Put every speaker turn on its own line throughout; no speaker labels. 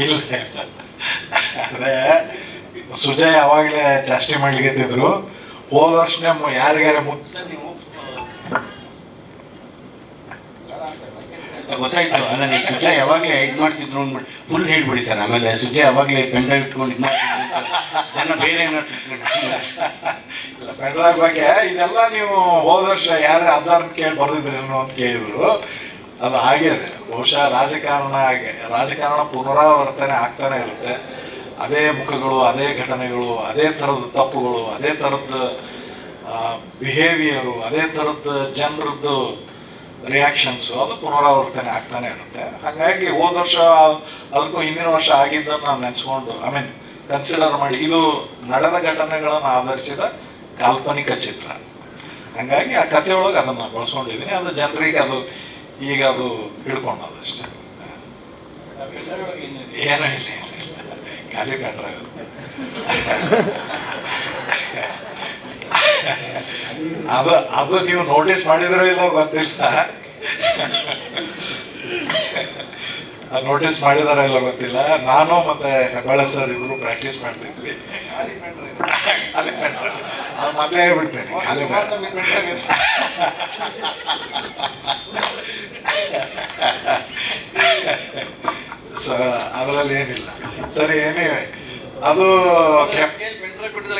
ಇಲ್ಲ ಅದೇ ಸುಜಯ್ ಅವಾಗಲೇ ಜಾಸ್ತಿ ಮಾಡ್ಲಿಕ್ಕತ್ತಿದ್ರು. ಹೋದ ವರ್ಷನೇ ಯಾರಿಗಾರ
ಗೊತ್ತಾಯ್ತು. ನನಗೆ ಸುಜಯ್ ಯಾವಾಗಲೇ ಇದು ಮಾಡ್ತಿದ್ರು ಅಂದ್ಬಿಟ್ಟು ಫುಲ್ ಹೇಳ್ಬಿಡಿ ಸರ್. ಆಮೇಲೆ ಸುಜಯ್ ಯಾವಾಗಲೇ ಪೆಂಡ್ರೈವ್ ಇಟ್ಕೊಂಡು ಇದು ಮಾಡ್ತಿದ್ರು ಜನ ಬೇರೆ ಏನಾದ್ರು
ಇಲ್ಲ ಪೆಂಡ್ರೈವ್ ಬಗ್ಗೆ ಇದೆಲ್ಲ ನೀವು ಹೋದ ವರ್ಷ ಯಾರು ಅಜಾರ್ ಕೇಳಿ ಬರ್ದಿದ್ರೇನು ಅಂತ ಕೇಳಿದ್ರು. ಅದು ಹಾಗೇನೆ ಬಹುಶಃ ರಾಜಕಾರಣ ಪುನರಾವರ್ತನೆ ಆಗ್ತಾನೆ ಇರುತ್ತೆ. ಅದೇ ಮುಖಗಳು, ಅದೇ ಘಟನೆಗಳು, ಅದೇ ಥರದ ತಪ್ಪುಗಳು, ಅದೇ ಥರದ ಬಿಹೇವಿಯರು, ಅದೇ ಥರದ ಜನರದ್ದು ರಿಯಾಕ್ಷನ್ಸು ಅದು ಪುನರಾವರ್ತನೆ ಆಗ್ತಾನೆ ಇರುತ್ತೆ. ಹಾಗಾಗಿ ಹೋದ ವರ್ಷ ಅದಕ್ಕೂ ಹಿಂದಿನ ವರ್ಷ ಆಗಿದ್ದನ್ನು ನಾನು ನೆನೆಸ್ಕೊಂಡು ಕನ್ಸಿಡರ್ ಮಾಡಿ ಇದು ನಡೆದ ಘಟನೆಗಳನ್ನು ಆಧರಿಸಿದ ಕಾಲ್ಪನಿಕ ಚಿತ್ರ. ಹಾಗಾಗಿ ಆ ಕಥೆಯೊಳಗೆ ಅದನ್ನು ಬಳಸ್ಕೊಂಡಿದ್ದೀನಿ. ಅದು ಜನರಿಗೆ ಅದು ಈಗ ಅದು ಹಿಡ್ಕೊಂಡದಷ್ಟೇ, ಏನೂ ಇಲ್ಲ, ಖಾಲಿ ಕಂಡ್ರೆ ಅದು ನೀವು ನೋಟಿಸ್ ಮಾಡಿದಿರೋ ಇಲ್ಲೋ ಗೊತ್ತಿಲ್ಲ. ನೋಟಿಸ್ ಮಾಡಿದಾರ ಇಲ್ಲ ಗೊತ್ತಿಲ್ಲ. ನಾನು ಮತ್ತೆ ಹೆಬ್ಬಾಳೆ ಸರ್ ಇಬ್ರು ಪ್ರಾಕ್ಟೀಸ್ ಮಾಡ್ತಿದ್ವಿ. ಅದು ಮತ್ತೆ ಹೇಳ್ಬಿಡ್ತೇನೆ ಖಾಲಿ ಅದರಲ್ಲಿ ಏನಿಲ್ಲ. ಸರಿ, ಏನೇ ಅದು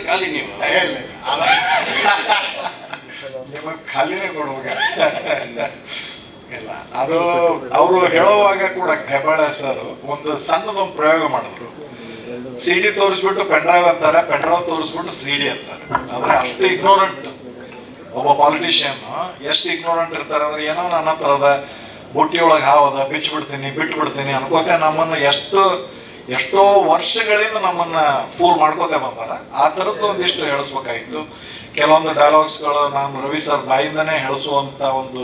ಖಾಲಿ ನೀವು
ನಿಮಗೆ ಖಾಲಿನೇ ಕೊಡುವಾಗ ಇಲ್ಲ. ಅದು ಅವರು ಹೇಳುವಾಗ ಕೂಡ ಹೆಬ್ಬಾಳೆ ಸರ್ ಒಂದು ಸಣ್ಣದೊಂದು ಪ್ರಯೋಗ ಮಾಡಿದ್ರು. ಸಿಡಿ ತೋರಿಸ್ಬಿಟ್ಟು ಪೆಂಡ್ರೈವ್ ಅಂತಾರೆ, ಪೆಂಡ್ರೈವ್ ತೋರಿಸ್ಬಿಟ್ಟು ಸಿಡಿ ಅಂತಾರೆ. ಅಂದ್ರೆ ಅಷ್ಟು ಇಗ್ನೋರೆಂಟ್ ಒಬ್ಬ ಪಾಲಿಟಿಷಿಯನ್ ಎಷ್ಟು ಇಗ್ನೋರೆಂಟ್ ಇರ್ತಾರೆ ಅಂದ್ರೆ ಏನೋ ನನ್ನ ತರದ ಬುಟ್ಟಿಯೊಳಗೆ ಹಾವದ ಬಿಚ್ಚಿಬಿಡ್ತೀನಿ ಬಿಟ್ಬಿಡ್ತೀನಿ ಅನ್ಕೋತೆ ನಮ್ಮನ್ನು ಎಷ್ಟೋ ವರ್ಷಗಳಿಂದ ನಮ್ಮನ್ನ ಫೂಲ್ ಮಾಡ್ಕೋತೆ ಬಂದಾರ. ಆ ಥರದ್ದು ಒಂದಿಷ್ಟು ಹೇಳಿಸ್ಬೇಕಾಗಿತ್ತು. ಕೆಲವೊಂದು ಡೈಲಾಗ್ಸ್ಗಳು ನಾನು ರವಿ ಸರ್ ಬಾಯಿಂದನೇ ಹೇಳಿಸುವಂತ ಒಂದು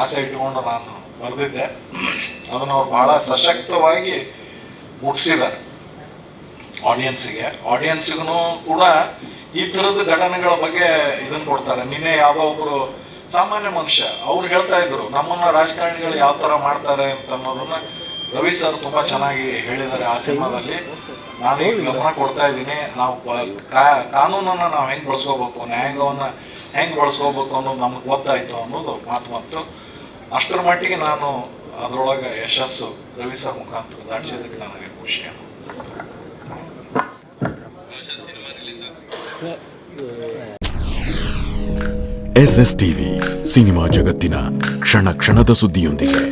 ಆಸೆ ಇಟ್ಟುಕೊಂಡು ನಾನು ಬರೆದಿದ್ದೆ. ಅದನ್ನು ಅವ್ರು ಬಹಳ ಸಶಕ್ತವಾಗಿ ಮುಟ್ಟಿಸಿದ್ದಾರೆ ಆಡಿಯನ್ಸಿಗೂ ಕೂಡ ಈ ಥರದ ಘಟನೆಗಳ ಬಗ್ಗೆ ಇದನ್ನು ಕೊಡ್ತಾರೆ. ನಿನ್ನೆ ಯಾವುದೋ ಒಬ್ರು ಸಾಮಾನ್ಯ ಮನುಷ್ಯ ಅವ್ರು ಹೇಳ್ತಾ ಇದ್ರು ನಮ್ಮನ್ನ ರಾಜಕಾರಣಿಗಳು ಯಾವ ಥರ ಮಾಡ್ತಾರೆ ಅಂತ ಅನ್ನೋದನ್ನ ರವಿ ಸರ್ ತುಂಬಾ ಚೆನ್ನಾಗಿ ಹೇಳಿದ್ದಾರೆ ಆ ಸಿನಿಮಾದಲ್ಲಿ. ನಾನು ಈಗ ಗಮನ ಕೊಡ್ತಾ ಇದ್ದೀನಿ. ನಾವು ಕಾನೂನನ್ನು ನಾವು ಹೆಂಗೆ ಬಳಸ್ಕೋಬೇಕು, ನ್ಯಾಯಾಂಗವನ್ನು ಹೆಂಗೆ ಬಳಸ್ಕೋಬೇಕು ಅನ್ನೋದು ನಮ್ಗೆ ಗೊತ್ತಾಯ್ತು ಅನ್ನೋದು ಮಾತು ಬಂತು. ಅಷ್ಟರ ಮಟ್ಟಿಗೆ ನಾನು ಅದರೊಳಗೆ ಯಶಸ್ಸು ರವಿ ಸರ್ ಮುಖಾಂತರ ದಾಟಿಸಿದ್ದಕ್ಕೆ ನನಗೆ ಖುಷಿ.
SS TV ಸಿನಿಮಾ ಜಗತ್ತಿನ ಕ್ಷಣ ಕ್ಷಣದ ಸುದ್ದಿಯೊಂದಿಗೆ.